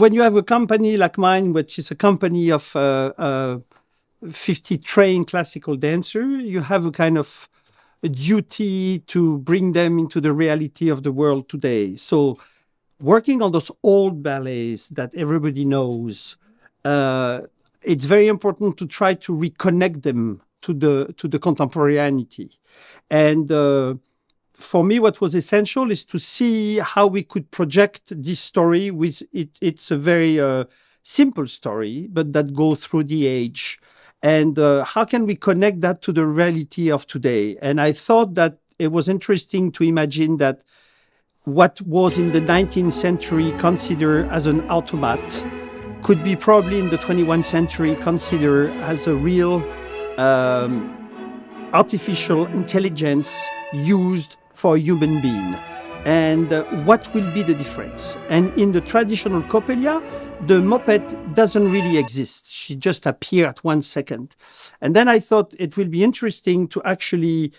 when you have a company like mine, which is a company of 50 trained classical dancers, you have a kind of a duty to bring them into the reality of the world today. So working on those old ballets that everybody knows, it's very important to try to reconnect them to the contemporaneity. And for me, what was essential is to see how we could project this story with it. It's a very simple story, but that goes through the age. And how can we connect that to the reality of today? And I thought that it was interesting to imagine that what was in the 19th century considered as an automat could be probably in the 21st century considered as a real artificial intelligence used for a human being. And what will be the difference? And in the traditional Coppelia, the moped doesn't really exist. She just appeared at 1 second. And then I thought it will be interesting to actually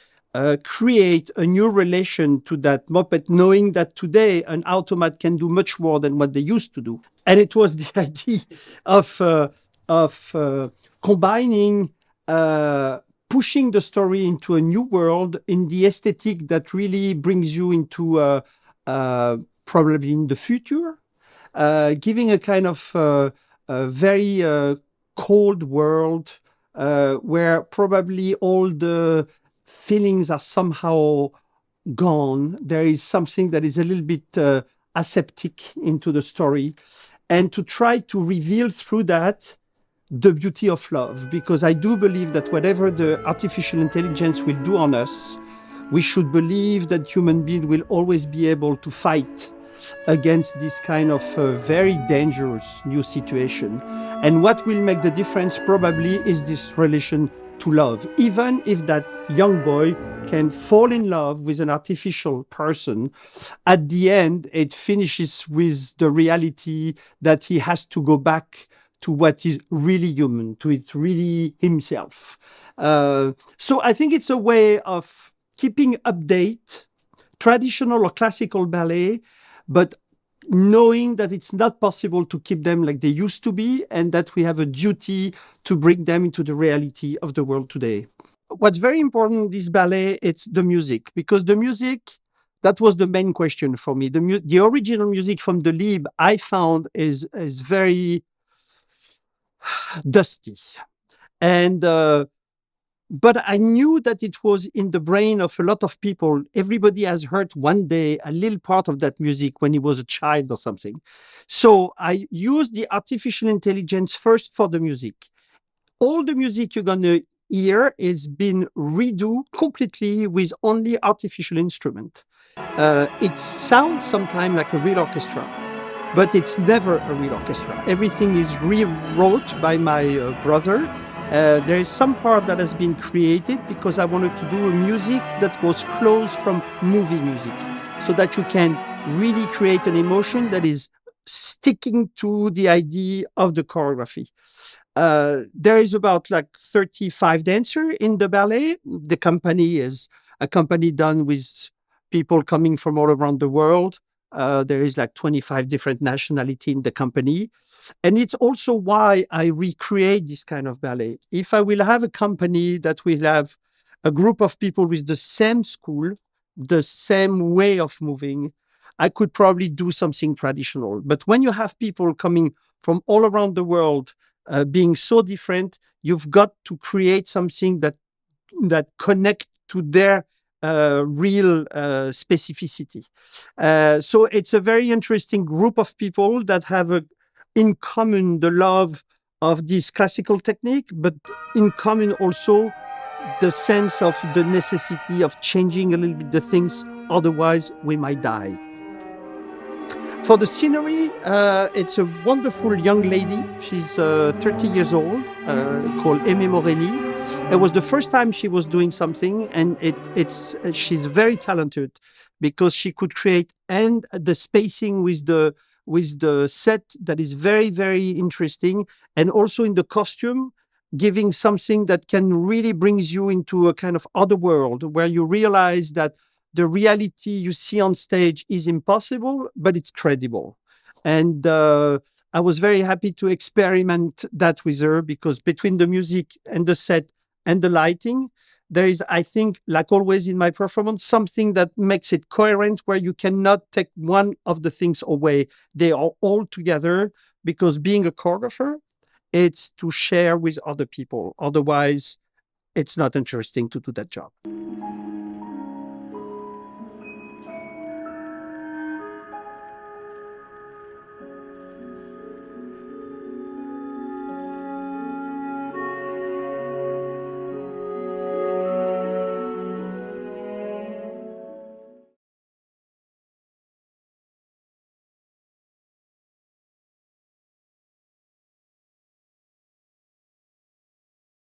create a new relation to that moped, knowing that today an automat can do much more than what they used to do. And it was the idea of combining, pushing the story into a new world in the aesthetic that really brings you into probably in the future, giving a kind of a very cold world where probably all the feelings are somehow gone. There is something that is a little bit aseptic into the story, and to try to reveal through that the beauty of love, because I do believe that whatever the artificial intelligence will do on us, we should believe that human beings will always be able to fight against this kind of very dangerous new situation. And what will make the difference probably is this relation to love. Even if that young boy can fall in love with an artificial person, at the end, it finishes with the reality that he has to go back to what is really human, to it really himself. So I think it's a way of keeping update traditional or classical ballet, but knowing that it's not possible to keep them like they used to be, and that we have a duty to bring them into the reality of the world today. What's very important in this ballet, it's the music, because the music, that was the main question for me. The original music from the Lib, I found is very dusty. And but I knew that it was in the brain of a lot of people. Everybody has heard one day a little part of that music when he was a child or something. So I used the artificial intelligence first for the music. All the music you're going to hear is been redo completely with only artificial instrument. It sounds sometimes like a real orchestra, but it's never a real orchestra. Everything is rewrote by my brother. There is some part that has been created because I wanted to do a music that was close from movie music, so that you can really create an emotion that is sticking to the idea of the choreography. There is about like 35 dancers in the ballet. The company is a company done with people coming from all around the world. There is like 25 different nationalities in the company. And it's also why I recreate this kind of ballet. If I will have a company that will have a group of people with the same school, the same way of moving, I could probably do something traditional. But when you have people coming from all around the world, being so different, you've got to create something that connect to their real specificity. So it's a very interesting group of people that have in common the love of this classical technique, but in common also the sense of the necessity of changing a little bit the things, otherwise we might die. For the scenery, it's a wonderful young lady. She's 30 years old, called Aimée Moreni. It was the first time she was doing something, and she's very talented because she could create and the spacing with the set that is very, very interesting, and also in the costume, giving something that can really brings you into a kind of other world where you realize that the reality you see on stage is impossible, but it's credible. And I was very happy to experiment that with her, because between the music and the set and the lighting, there is, I think, like always in my performance, something that makes it coherent, where you cannot take one of the things away. They are all together, because being a choreographer, it's to share with other people. Otherwise, it's not interesting to do that job.